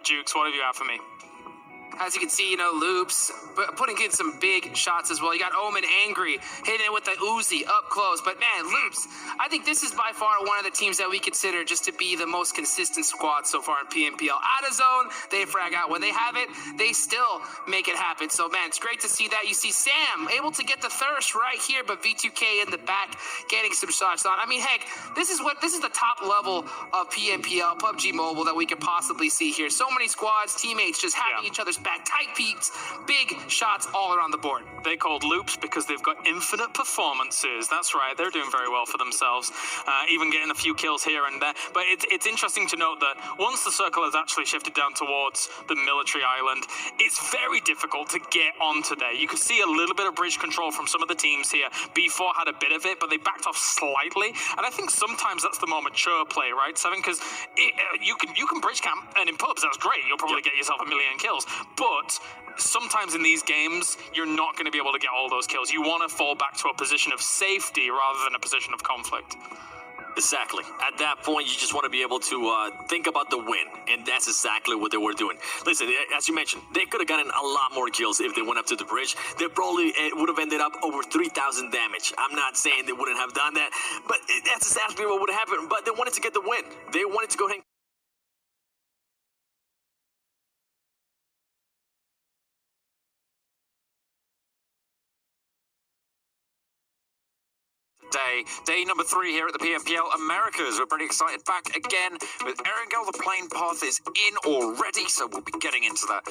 Jukes, what have you got for me? As you can see, Loops putting in some big shots as well. You got Omen angry, hitting it with the Uzi up close. But man, Loops, I think this is by far one of the teams that we consider just to be the most consistent squad so far in PMPL. Out of zone, they frag out. When they have it, they still make it happen. So man, it's great to see that. You see Sam able to get the thirst right here, but V2K in the back getting some shots on. I mean, heck, this is the top level of PMPL, PUBG Mobile that we could possibly see here. So many squads, teammates just having each other's back, tight peeps, big shots all around the board. They called Loops because they've got infinite performances. That's right, they're doing very well for themselves, even getting a few kills here and there. But it's interesting to note that once the circle has actually shifted down towards the military island, it's very difficult to get onto there. You could see a little bit of bridge control from some of the teams here. B4 had a bit of it, but they backed off slightly. And I think sometimes that's the more mature play, right, Seven? Because you can bridge camp, and in pubs, that's great. You'll probably get yourself a million kills. But sometimes in these games, you're not going to be able to get all those kills. You want to fall back to a position of safety rather than a position of conflict. Exactly. At that point, you just want to be able to think about the win, and that's exactly what they were doing. Listen, as you mentioned, they could have gotten a lot more kills if they went up to the bridge. They probably would have ended up over 3,000 damage. I'm not saying they wouldn't have done that, but that's exactly what would have happened. But they wanted to get the win. They wanted to go ahead and Day number 3 here at the PMPL Americas. We're pretty excited. Back again with Erangel. The plane path is in already, so we'll be getting into that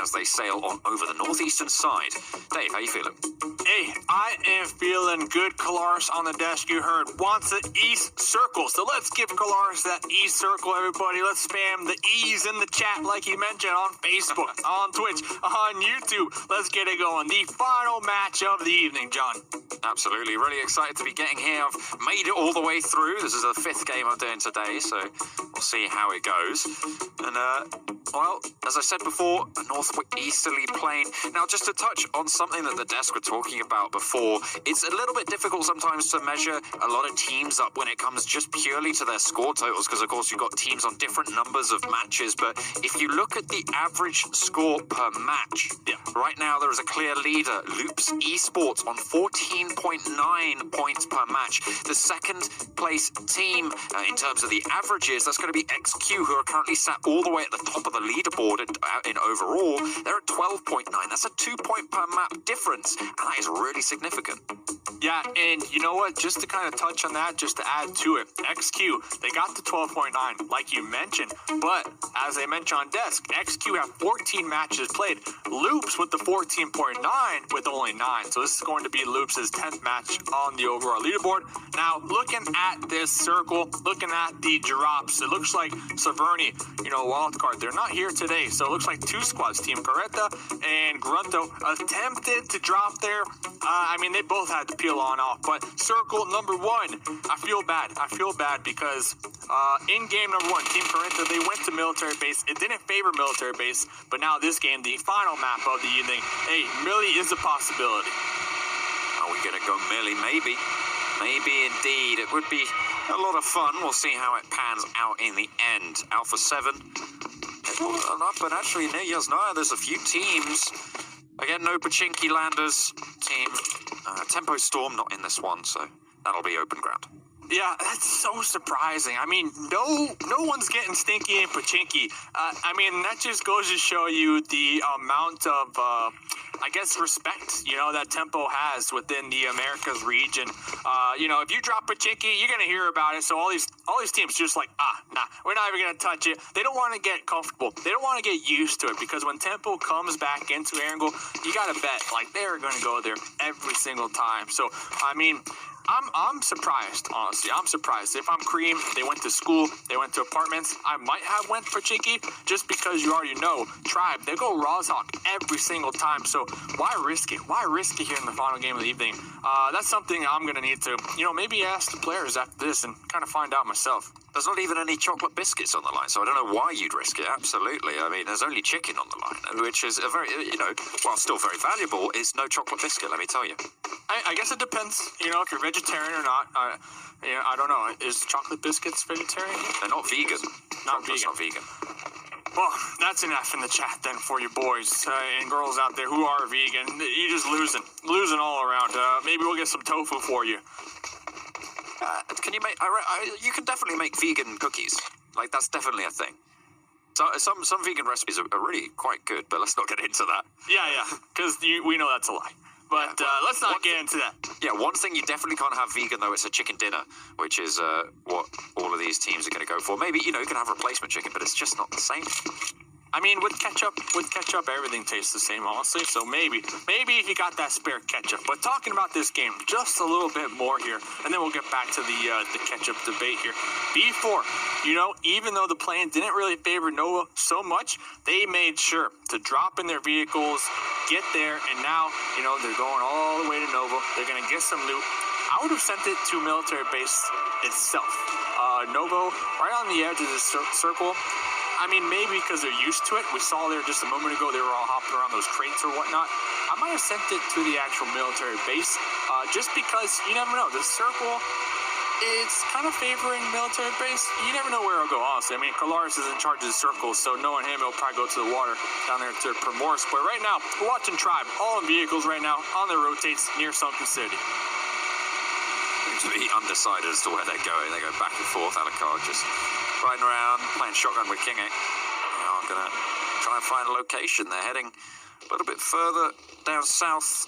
as they sail on over the northeastern side. Dave, how you feeling? Hey, I am feeling good. Kalaris on the desk, you heard, wants the East Circle. So let's give Kalaris that East Circle, everybody. Let's spam the E's in the chat like he mentioned on Facebook, on Twitch, on YouTube. Let's get it going. The final match of the evening, John. Absolutely. Really excited to be getting here. I've made it all the way through. This is the 5th game I'm doing today, so we'll see how it goes. And, well, as I said before, a northeasterly plane. Now, just to touch on something that the desk were talking about before, it's a little bit difficult sometimes to measure a lot of teams up when it comes just purely to their score totals, because, of course, you've got teams on different numbers of matches. But if you look at the average score per match, right now there is a clear leader, Loops Esports, on 14.9 points per match. The second place team in terms of the averages, that's going to be XQ, who are currently sat all the way at the top of the leaderboard in overall. They're at 12.9. That's a 2-point per map difference, and that is really significant. Yeah, and you know what? Just to kind of touch on that, just to add to it, XQ, they got the 12.9, like you mentioned. But as I mentioned on desk, XQ have 14 matches played. Loops with the 14.9 with only 9. So this is going to be Loops' 10th match on the overall leaderboard. Now, looking at this circle, looking at the drops, it looks like Saverni, wildcard, they're not here today. So it looks like 2 squads, Team Caretta and Grunto, attempted to drop there. I mean, they both had to peel on off. But circle number 1, I feel bad. I feel bad because in game number 1, Team Caretta, they went to military base. It didn't favor military base, but now this game, the final map of the evening, hey, Millie is a possibility. Are we going to go Millie? Maybe. Maybe indeed. It would be a lot of fun. We'll see how it pans out in the end. Alpha 7. But actually, near Yasnaya, there's a few teams. Again, no Pochinki landers. Team Tempo Storm not in this one, so that'll be open ground. Yeah, that's so surprising. I mean, no one's getting stinky in Pochinki. I mean, that just goes to show you the amount of, I guess, respect, that Tempo has within the Americas region. If you drop Pochinki, you're going to hear about it. So all these teams just like, nah, we're not even going to touch it. They don't want to get comfortable. They don't want to get used to it, because when Tempo comes back into Erangel, you got to bet, like, they're going to go there every single time. So, I mean, I'm surprised, honestly. I'm surprised. If I'm Cream, they went to school, they went to apartments, I might have went for Pochinki, just because you already know, Tribe, they go Rozhawk every single time. So why risk it? Why risk it here in the final game of the evening? That's something I'm going to need to, maybe ask the players after this and kind of find out myself. There's not even any chocolate biscuits on the line, so I don't know why you'd risk it. Absolutely. I mean, there's only chicken on the line, which is a very, while still very valuable, is no chocolate biscuit, let me tell you. I guess it depends, if you're vegetarian or not. I don't know. Is chocolate biscuits vegetarian? They're not vegan. Not vegan. Not vegan. Well, that's an F in the chat then for you boys and girls out there who are vegan. You're just losing all around. Maybe we'll get some tofu for you. Can you make? You can definitely make vegan cookies. Like that's definitely a thing. So some vegan recipes are really quite good, but let's not get into that. Yeah, because we know that's a lie. But let's not get into that. Yeah, one thing you definitely can't have vegan though, it's a chicken dinner, which is what all of these teams are going to go for. Maybe you can have replacement chicken, but it's just not the same. I mean, with ketchup, everything tastes the same, honestly. So maybe if you got that spare ketchup. But talking about this game just a little bit more here, and then we'll get back to the ketchup debate here. B4, even though the plan didn't really favor Nova so much, they made sure to drop in their vehicles, get there, and now, they're going all the way to Nova. They're going to get some loot. I would have sent it to military base itself. Novo, right on the edge of the circle. I mean, maybe because they're used to it. We saw there just a moment ago, they were all hopping around those crates or whatnot. I might have sent it to the actual military base, just because you never know. The circle, it's kind of favoring military base. You never know where it'll go, honestly. I mean, Kalaris is in charge of the circle, so knowing him, he'll probably go to the water down there to Primorsk. But right now, we're watching Tribe, all in vehicles right now, on their rotates near Sunken City. To be undecided as to where they're going. They go back and forth. Alucard just riding around, playing shotgun with King 8. They are going to try and find a location. They're heading a little bit further down south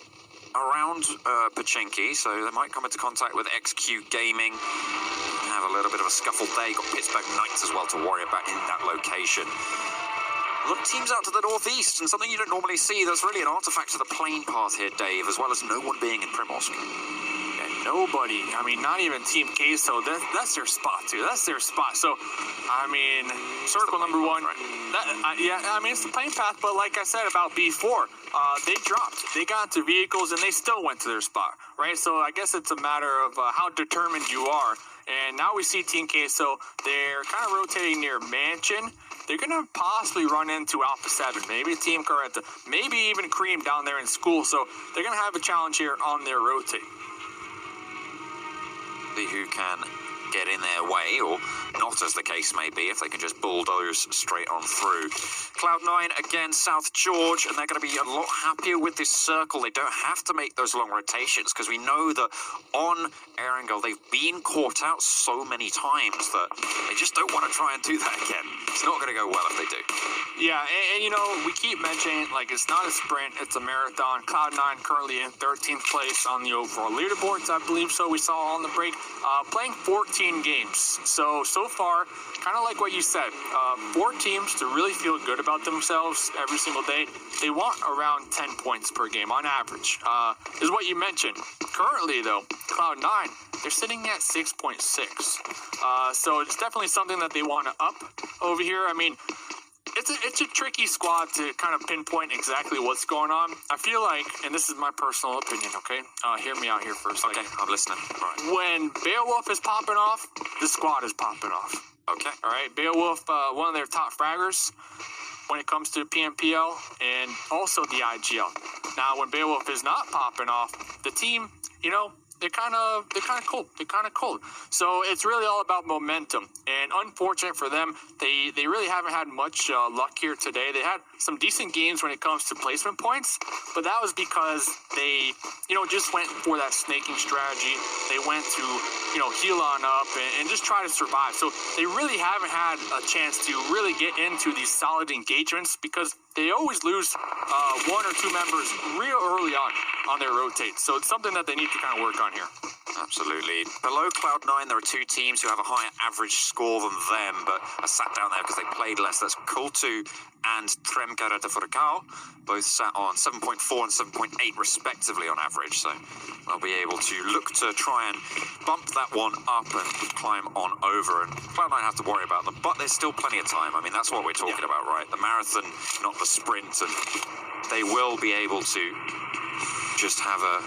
around Pochinki, so they might come into contact with XQ Gaming. Have a little bit of a scuffle there. Got Pittsburgh Knights as well to worry about in that location. A lot of teams out to the northeast, and something you don't normally see. There's really an artifact to the plane path here, Dave, as well as no one being in Primorsk. Nobody. I mean, not even Team Queso. That's their spot, too. That's their spot. So, I mean, circle number one. It's the plane path, but like I said about B4, they dropped. They got into vehicles, and they still went to their spot, right? So I guess it's a matter of how determined you are. And now we see Team Queso. They're kind of rotating near Mansion. They're going to possibly run into Alpha 7, maybe Team Caretta, maybe even Cream down there in school. So they're going to have a challenge here on their rotate. Who can get in their way, or not as the case may be, if they can just bulldoze straight on through. Cloud9 against South George, and they're going to be a lot happier with this circle. They don't have to make those long rotations, because we know that on Erangel, they've been caught out so many times that they just don't want to try and do that again. It's not going to go well if they do. Yeah, and we keep mentioning, like, it's not a sprint, it's a marathon. Cloud9 currently in 13th place on the overall leaderboards, I believe so. We saw on the break, playing 14 games. So far, kind of like what you said, 4 teams to really feel good about themselves every single day. They want around 10 points per game on average, is what you mentioned. Currently, though, Cloud9, they're sitting at 6.6. So it's definitely something that they want to up over here. I mean, it's a tricky squad to kind of pinpoint exactly what's going on. I feel like, and this is my personal opinion, okay? Hear me out here for a second. Okay, I'm listening. All right. When Beowulf is popping off, the squad is popping off. Okay. All right, Beowulf, one of their top fraggers when it comes to PMPL and also the IGL. Now, when Beowulf is not popping off, the team, they're kind of cold. They're kind of cold. So it's really all about momentum. And unfortunate for them, they really haven't had much luck here today. They had some decent games when it comes to placement points, but that was because they, just went for that snaking strategy. They went to, heal on up and just try to survive. So they really haven't had a chance to really get into these solid engagements because they always lose 1 or 2 members real early on their rotates. So it's something that they need to kind of work on here. Absolutely. Below Cloud9, there are 2 teams who have a higher average score than them, but are sat down there because they played less. That's Kultu and Tremkara de Furcao, both sat on 7.4 and 7.8 respectively on average. So they'll be able to look to try and bump that one up and climb on over. And Cloud9 have to worry about them, but there's still plenty of time. I mean, that's what we're talking about, right? The marathon, not the sprint, and they will be able to just have a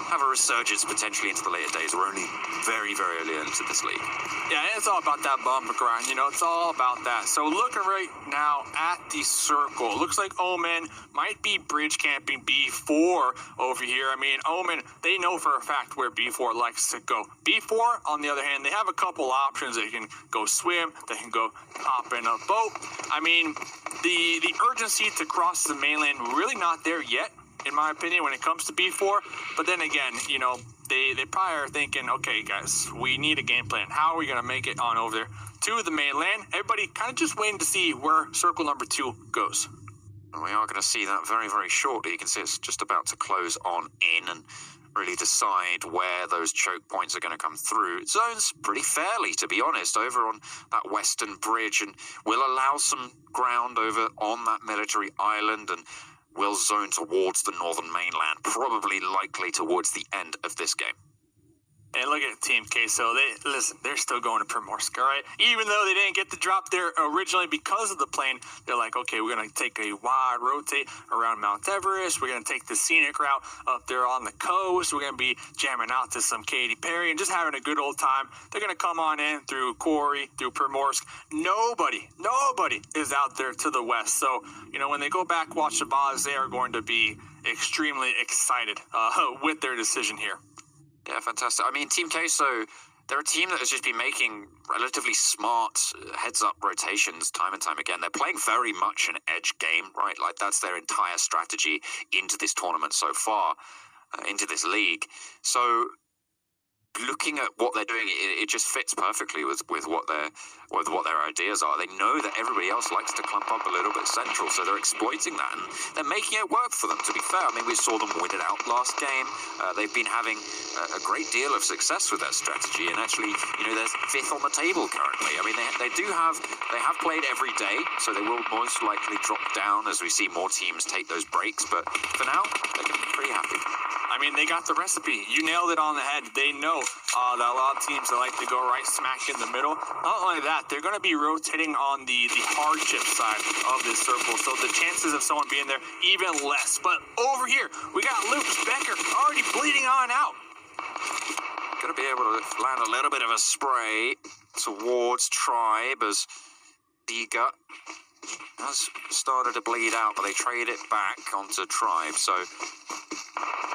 have a resurgence potentially into the later days. We're only very, very early into this league. Yeah, it's all about that bumper grind, it's all about that. So looking right now at the circle, looks like Omen might be bridge camping B4 over here. I mean, Omen, they know for a fact where B4 likes to go. B4, on the other hand, they have a couple options. They can go swim, they can go hop in a boat. I mean, the urgency to cross the mainland really not there yet, in my opinion, when it comes to B4. But then again, they probably are thinking, okay, guys, we need a game plan. How are we going to make it on over there to the mainland? Everybody kind of just waiting to see where circle number 2 goes. And we are going to see that very, very shortly. You can see it's just about to close on in and really decide where those choke points are going to come through. It zones pretty fairly, to be honest, over on that western bridge, and will allow some ground over on that military island, and will zone towards the northern mainland, probably likely towards the end of this game. And look at Team Queso. They're still going to Primorsk, all right? Even though they didn't get the drop there originally because of the plane, they're like, okay, we're going to take a wide rotate around Mount Everest. We're going to take the scenic route up there on the coast. We're going to be jamming out to some Katy Perry and just having a good old time. They're going to come on in through Quarry, through Primorsk. Nobody is out there to the west. So, when they go back, watch the VODs, they are going to be extremely excited with their decision here. Yeah, fantastic. I mean, Team Queso, they're a team that has just been making relatively smart heads-up rotations time and time again. They're playing very much an edge game, right? Like, that's their entire strategy into this tournament so far, into this league. So, looking at what they're doing, it just fits perfectly with what their ideas are. They know that everybody else likes to clump up a little bit central, so they're exploiting that, and they're making it work for them, to be fair. I mean, we saw them win it out last game. They've been having a great deal of success with their strategy, and actually, they're 5th on the table currently. I mean, they have played every day, so they will most likely drop down as we see more teams take those breaks, but for now, they're going to be pretty happy. I mean, they got the recipe. You nailed it on the head. They know that a lot of teams that like to go right smack in the middle. Not only that, they're going to be rotating on the hardship side of this circle, so the chances of someone being there even less. But over here, we got Luke Becker already bleeding on out. Going to be able to land a little bit of a spray towards Tribe as Bigetron has started to bleed out, but they trade it back onto Tribe, so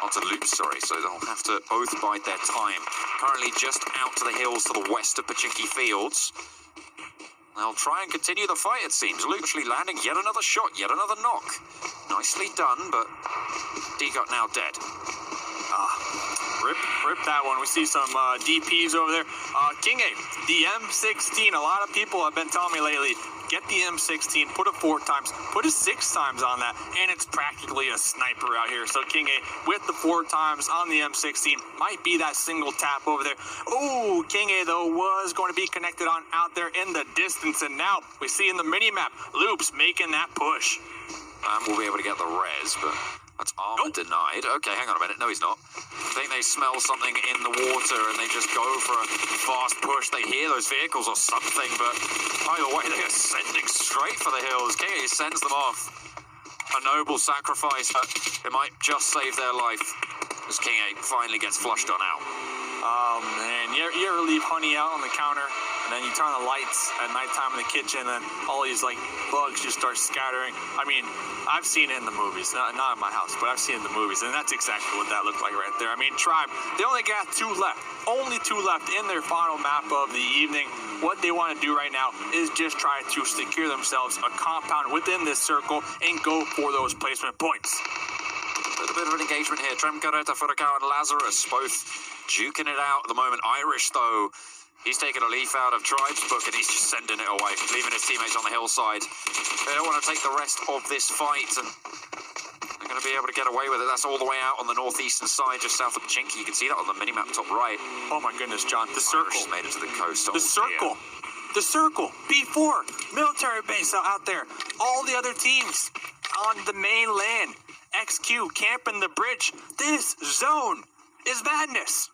onto Loops, sorry, so they'll have to both bide their time. Currently just out to the hills to the west of Pochinki Fields. They'll try and continue the fight, it seems. Luke actually landing yet another shot, yet another knock. Nicely done, but Bigetron now dead. Rip that one. We see some DPs over there. King A, the M16. A lot of people have been telling me lately, get the M16, put it 4 times, put it 6 times on that, and it's practically a sniper out here. So King A with the 4 times on the M16 might be that single tap over there. Oh, King A though was going to be connected on out there in the distance, and now we see in the mini map Loops making that push. And we'll be able to get the res, but that's armor denied. Okay, hang on a minute. No, he's not. I think they smell something in the water and they just go for a fast push. They hear those vehicles or something, but either way, they are sending straight for the hills. KA sends them off. A noble sacrifice, but it might just save their life as King A finally gets flushed on out. Oh, man. You ever leave honey out on the counter, and then you turn the lights at nighttime in the kitchen, and all these, bugs just start scattering? I mean, I've seen it in the movies. Not in my house, but I've seen it in the movies, and that's exactly what that looked like right there. I mean, Tribe, they only got 2 left. Only 2 left in their final map of the evening. What they want to do right now is just try to secure themselves a compound within this circle and go for those placement points. A little bit of an engagement here. Tremcareta, Furakawa, and Lazarus both duking it out at the moment. Irish, though, he's taking a leaf out of Tribe's book and he's just sending it away, leaving his teammates on the hillside. They don't want to take the rest of this fight, and they're going to be able to get away with it. That's all the way out on the northeastern side, just south of Pochinki. You can see that on the minimap top right. Oh my goodness, John, the circle. Irish made it to the coast. The circle. The circle. B4, military base out there. All the other teams on the mainland. XQ camping the bridge. This zone is madness.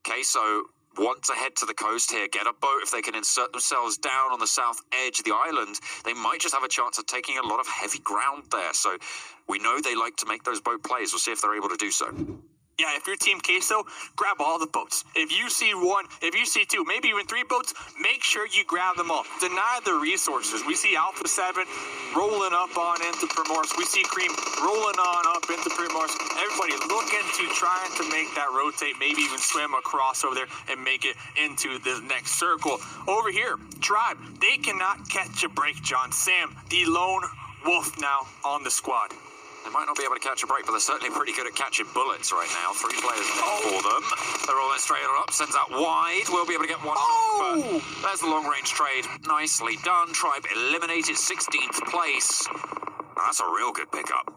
Okay, so want to head to the coast here, get a boat. If they can insert themselves down on the south edge of the island, they might just have a chance of taking a lot of heavy ground there. So we know they like to make those boat plays. We'll see if they're able to do so. Yeah, if you're Team Queso, grab all the boats. If you see one, if you see two, maybe even three boats, make sure you grab them all. Deny the resources. We see Alpha 7 rolling up on into Primorsk. We see Cream rolling on up into Primorsk. Everybody looking to trying to make that rotate, maybe even swim across over there and make it into the next circle. Over here, Tribe, they cannot catch a break, John. Sam, the lone wolf now on the squad. They might not be able to catch a break, but they're certainly pretty good at catching bullets right now. 3 players for them. They're rolling straight up, sends out wide. We'll be able to get one off, but there's the long-range trade. Nicely done. Tribe eliminated 16th place. That's a real good pickup.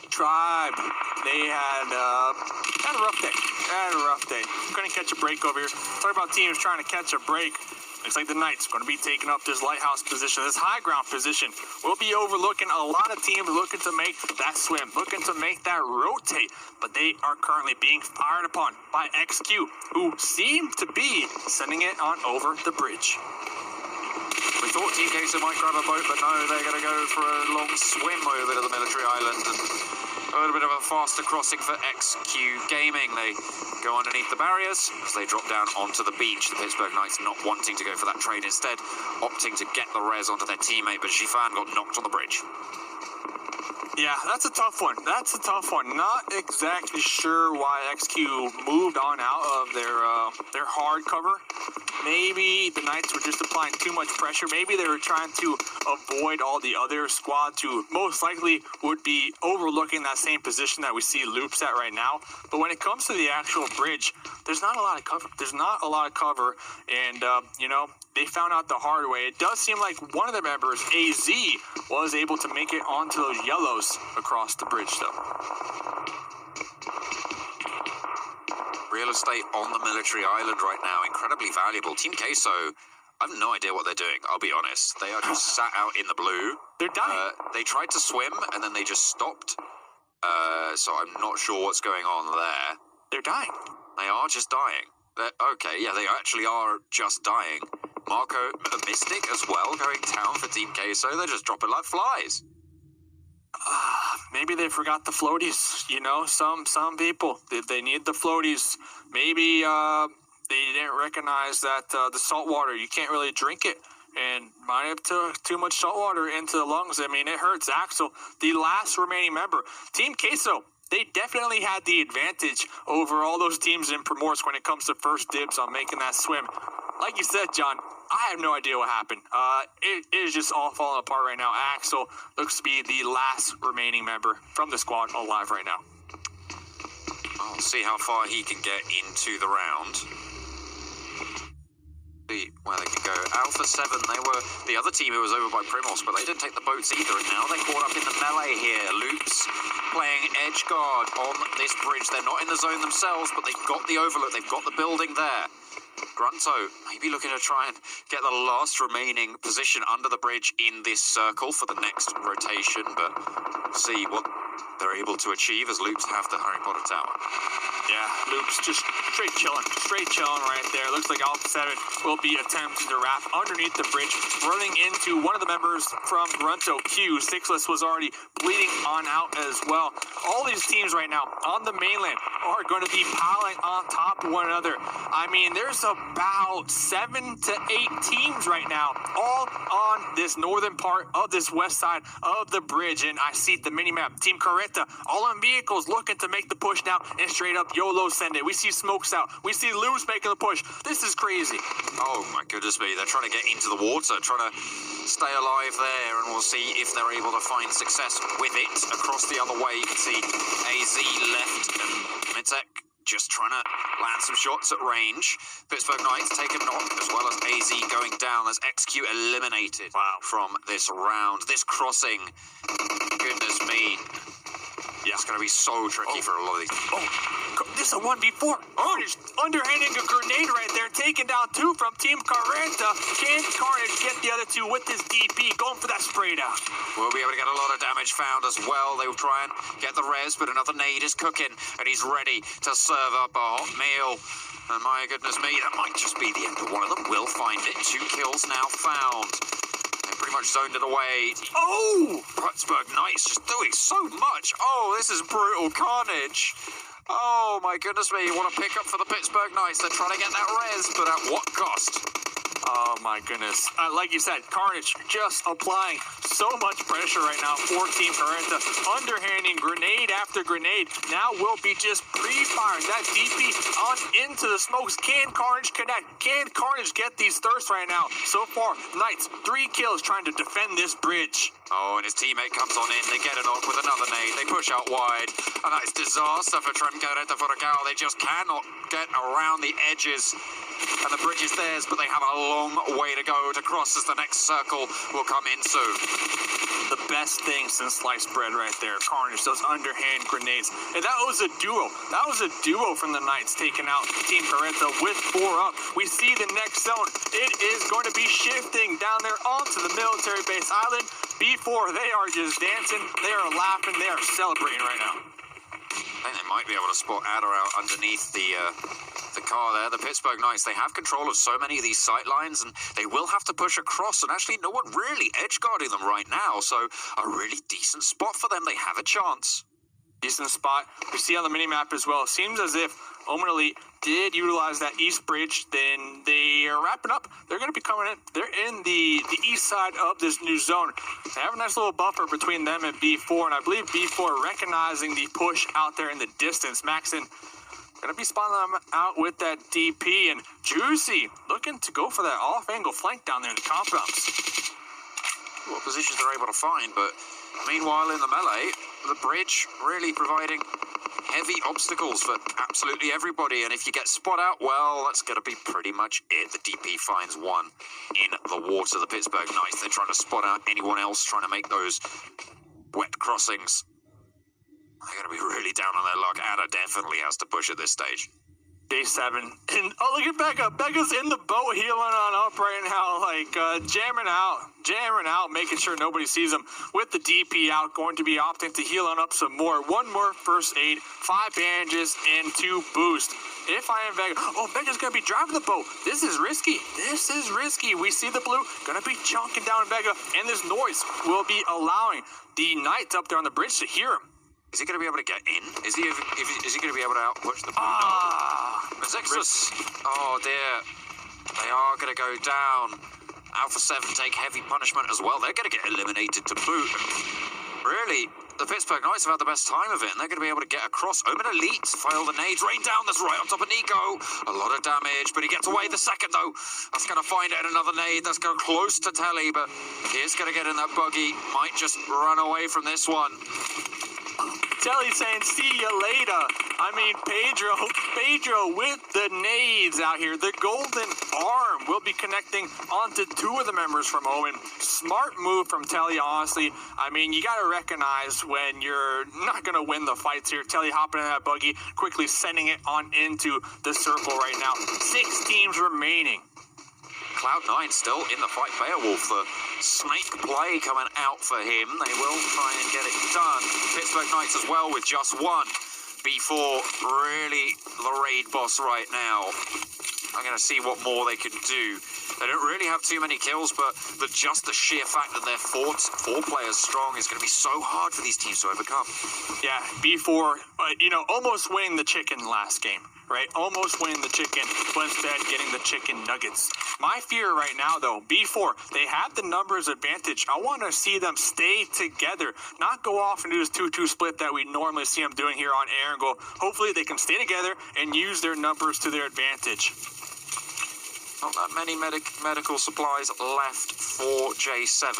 Tribe, they had a rough day. Couldn't catch a break over here. Talk about teams trying to catch a break. Looks like the Knights going to be taking up this lighthouse position, this high ground position. We'll be overlooking a lot of teams looking to make that swim, looking to make that rotate, but they are currently being fired upon by XQ, who seem to be sending it on over the bridge. We thought Team Queso might grab a boat, but no, they're going to go for a long swim over to the military island and a little bit of a faster crossing for XQ Gaming. They go underneath the barriers as they drop down onto the beach. The Pittsburgh Knights not wanting to go for that trade, instead opting to get the res onto their teammate, but Shifan got knocked on the bridge. Yeah, that's a tough one. Not exactly sure why XQ moved on out of their hard cover. Maybe the Knights were just applying too much pressure. Maybe they were trying to avoid all the other squads who most likely would be overlooking that same position that we see Loops at right now. But when it comes to the actual bridge, there's not a lot of cover. And, they found out the hard way. It does seem like one of the members, AZ, was able to make it onto those yellows across the bridge, though. Real estate on the military island right now, incredibly valuable. Team Queso, I have no idea what they're doing, I'll be honest. They are just sat out in the blue. They're dying. They tried to swim, and then they just stopped. So I'm not sure what's going on there. They're dying. They are just dying. Okay, yeah, they actually are just dying. Marco, the Mystic as well, going down for Team Queso. They're just dropping like flies. Maybe they forgot the floaties. Some people, they need the floaties. Maybe they didn't recognize that the salt water, you can't really drink it. And might have took too much salt water into the lungs. I mean, it hurts. Axel, the last remaining member. Team Queso, they definitely had the advantage over all those teams in Primorsk when it comes to first dibs on making that swim. Like you said, John, I have no idea what happened. It is just all falling apart right now. Axel looks to be the last remaining member from the squad alive right now. I'll see how far he can get into the round. See where they can go. Alpha 7, they were the other team who was over by Primorsk, but they didn't take the boats either, and now they're caught up in the melee here. Loops playing edge guard on this bridge. They're not in the zone themselves, but they've got the overlook. They've got the building there. Grunto maybe looking to try and get the last remaining position under the bridge in this circle for the next rotation, but see what they're able to achieve as Loops have the Harry Potter Tower. Yeah, Loops just straight chilling right there. Looks like Alpha 7 will be attempting to wrap underneath the bridge, running into one of the members from Grunto Q. Sixless was already bleeding on out as well. All these teams right now on the mainland are going to be piling on top of one another. I mean, there's about 7 to 8 teams right now, all on this northern part of this west side of the bridge. And I see the mini-map. Team Carreta, all on vehicles, looking to make the push now and straight up YOLO send it. We see Smokes out. We see Loops making the push. This is crazy. Oh my goodness me. They're trying to get into the water, trying to stay alive there, and we'll see if they're able to find success with it. Across the other way, you can see AZ left and Mitek just trying to land some shots at range. Pittsburgh Knights take a knock, as well as AZ going down as XQ eliminated from this round. This crossing, goodness me. Yeah, it's going to be so tricky for a lot of these. This is a 1v4. Carnage underhanding a grenade right there, taking down 2 from Team Carreta. Can Carnage get the other 2 with this DP, going for that spray down? We'll be able to get a lot of damage found as well. They will try and get the res, but another nade is cooking, and he's ready to serve up a hot meal. And my goodness me, that might just be the end of one of them. We'll find it. 2 kills now found. They pretty much zoned it away. Oh! Pittsburgh Knights just doing so much. Oh, this is brutal carnage. Oh, my goodness me. What a pickup for the Pittsburgh Knights. They're trying to get that res, but at what cost? Oh my goodness. Like you said, Carnage just applying so much pressure right now for Team Carenta. Underhanding grenade after grenade. Now will be just pre-firing that DP on into the smokes. Can Carnage connect? Can Carnage get these thirsts right now? So far, Knights, 3 kills trying to defend this bridge. Oh, and his teammate comes on in. They get it off with another nade. They push out wide. And that is disaster for Trem Carenta Furacao. They just cannot get around the edges. And the bridge is theirs, but they have a long way to go to cross as the next circle will come in soon. The best thing since sliced bread right there. Carnage, those underhand grenades. And that was a duo. That was a duo from the Knights taking out Team Carenta with 4 up. We see the next zone. It is going to be shifting down there onto the military base island. B4, they are just dancing. They are laughing. They are celebrating right now. I think they might be able to spot Adder out underneath the car there. The Pittsburgh Knights, they have control of so many of these sight lines, and they will have to push across, and actually no one really edge guarding them right now, so a really decent spot for them. They have a chance. Decent spot. We see on the minimap as well. Seems as if Omen Elite did utilize that east bridge. Then they are wrapping up. They're going to be coming in. They're in the east side of this new zone. They have a nice little buffer between them and B4, and I believe B4 recognizing the push out there in the distance. Maxon going to be spawning them out with that DP, and Juicy looking to go for that off-angle flank down there in the compounds. What positions they're able to find, but meanwhile in the melee, the bridge really providing heavy obstacles for absolutely everybody, and if you get spot out, well, that's going to be pretty much it. The DP finds one in the water. The Pittsburgh Knights, they're trying to spot out anyone else trying to make those wet crossings. They're going to be really down on their luck. Ada definitely has to push at this stage. Day 7. And oh, look at Becca. Becca's in the boat healing on up right now, like jamming out, making sure nobody sees him with the DP out. Going to be opting to heal on up some more. 1 more first aid, 5 bandages, and 2 boost. If I am Vega, oh, Becca's going to be driving the boat. This is risky. This is risky. We see the blue going to be chunking down Vega, and this noise will be allowing the Knights up there on the bridge to hear him. Is he going to be able to get in? Is he going to be able to out-push the blue? Zexus. Oh, dear. They are going to go down. Alpha 7 take heavy punishment as well. They're going to get eliminated to boot. Really, the Pittsburgh Knights have had the best time of it, and they're going to be able to get across. Omen Elite file the nades, rain down. That's right on top of Nico. A lot of damage, but he gets away the second, though. That's going to find out another nade. That's going close to Telly, but he's going to get in that buggy. Might just run away from this one. Telly saying, see you later. I mean, Pedro with the nades out here. The golden arm will be connecting onto 2 of the members from Owen. Smart move from Telly, honestly. I mean, you got to recognize when you're not going to win the fights here. Telly hopping in that buggy, quickly sending it on into the circle right now. 6 teams remaining. Cloud9 still in the fight. Beowulf, the snake play coming out for him. They will try and get it done. Pittsburgh Knights as well with just 1. B4 really the raid boss right now. I'm going to see what more they can do. They don't really have too many kills, but just the sheer fact that they're 4 players strong is going to be so hard for these teams to overcome. Yeah, B4, almost winning the chicken last game. Right, almost winning the chicken, but instead getting the chicken nuggets. My fear right now, though, B4, they have the numbers advantage. I want to see them stay together, not go off and do this 2-2 split that we normally see them doing here on Air and Go. Hopefully, they can stay together and use their numbers to their advantage. Not that many medical supplies left for J7.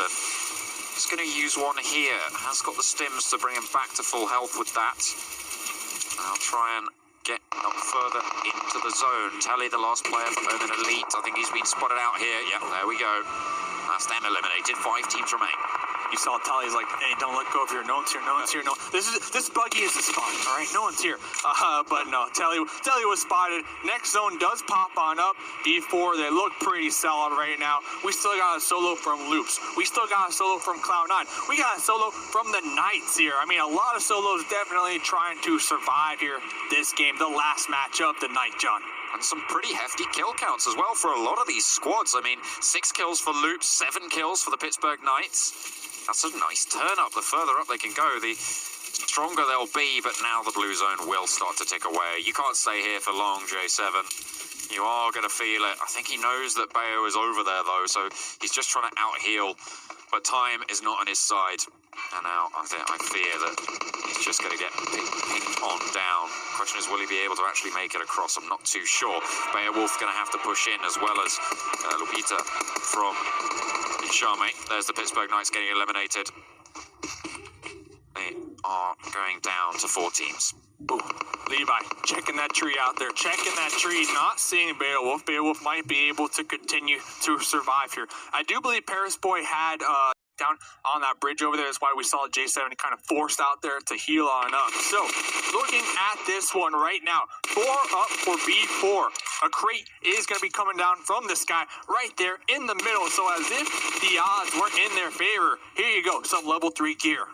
Just going to use one here. Has got the stims to bring him back to full health with that. I'll try and get up further into the zone. Tally, the last player from Omen Elite. I think he's been spotted out here. Yep, there we go. That's them eliminated. 5 teams remain. You saw Tally's like, hey, don't let go of here. No one's here. No one's here. No. This buggy is the spot. All right, no one's here. But no, Tally was spotted. Next zone does pop on up. B4, they look pretty solid right now. We still got a solo from Loops. We still got a solo from Cloud9. We got a solo from the Knights here. I mean, a lot of solos definitely trying to survive here this game. The last matchup, the night, John. And some pretty hefty kill counts as well for a lot of these squads. I mean, 6 kills for Loops, 7 kills for the Pittsburgh Knights. That's a nice turn up. The further up they can go, the stronger they'll be, but now the blue zone will start to tick away. You can't stay here for long, J7. You are going to feel it. I think he knows that Bayo is over there, though, so he's just trying to out-heal. But time is not on his side. And now I fear that he's just going to get pinged on down. Question is, will he be able to actually make it across? I'm not too sure. Beowulf going to have to push in, as well as Lupita from Charme. There's the Pittsburgh Knights getting eliminated. They are going down to 4 teams. Ooh, Levi checking that tree out there, checking that tree, not seeing Beowulf. Beowulf might be able to continue to survive here. I do believe Paris Boy had down on that bridge over there. That's why we saw J7 kind of forced out there to heal on up. So, looking at this one right now, 4 up for B4. A crate is going to be coming down from the sky right there in the middle. So, as if the odds weren't in their favor, here you go, some level 3 gear.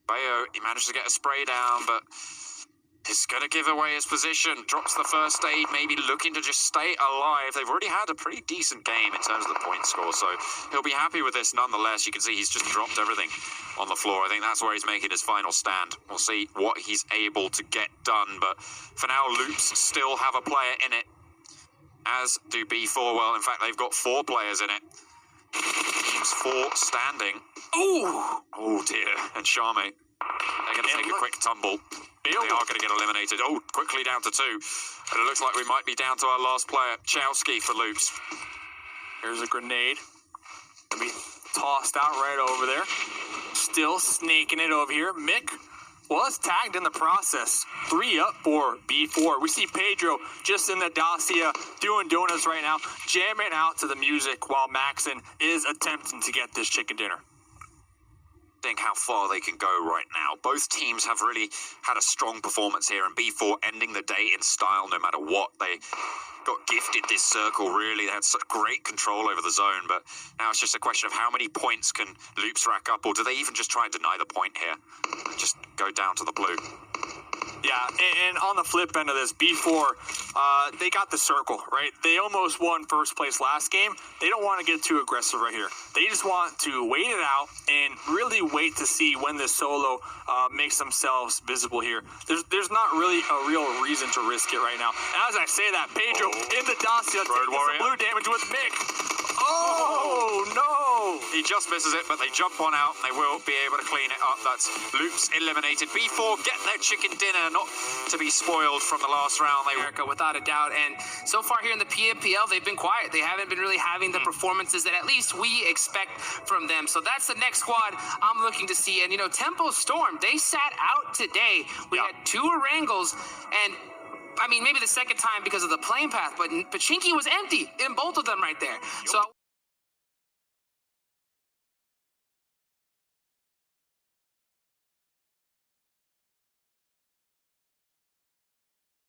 Bayo, he managed to get a spray down, but he's going to give away his position. Drops the first aid, maybe looking to just stay alive. They've already had a pretty decent game in terms of the point score, so he'll be happy with this nonetheless. You can see he's just dropped everything on the floor. I think that's where he's making his final stand. We'll see what he's able to get done, but for now, Loops still have a player in it, as do B4. Well, in fact, they've got 4 players in it. Teams 4 standing. Ooh! Oh, dear. And Charme, they're going to take a quick tumble. They are going to get eliminated. Oh, quickly down to 2. And it looks like we might be down to our last player, Chowski for Loops. Here's a grenade. Gonna be tossed out right over there. Still snaking it over here. Mick was tagged in the process. 3 up for B4. We see Pedro just in the Dacia doing donuts right now, jamming out to the music while Maxon is attempting to get this chicken dinner. Think how far they can go right now. Both teams have really had a strong performance here, and B4 ending the day in style no matter what. They got gifted this circle, really. They had such great control over the zone, but now it's just a question of how many points can Loops rack up, or do they even just try and deny the point here and just go down to the blue? Yeah, and on the flip end of this, B4, they got the circle, right? They almost won first place last game. They don't want to get too aggressive right here. They just want to wait it out and really wait to see when this solo makes themselves visible here. There's not really a real reason to risk it right now. And as I say that, Pedro in the Dacia taking some blue damage with Mick. Oh, no! He just misses it, but they jump on out, and they will be able to clean it up. That's Loops eliminated. B4 get their chicken dinner, not to be spoiled from the last round. America, without a doubt. And so far here in the PMPL, they've been quiet. They haven't been really having the performances that at least we expect from them. So that's the next squad I'm looking to see. And, you know, Tempo Storm, they sat out today. We had 2 Orangles, and I mean, maybe the second time because of the playing path, but Pochinki was empty in both of them right there. So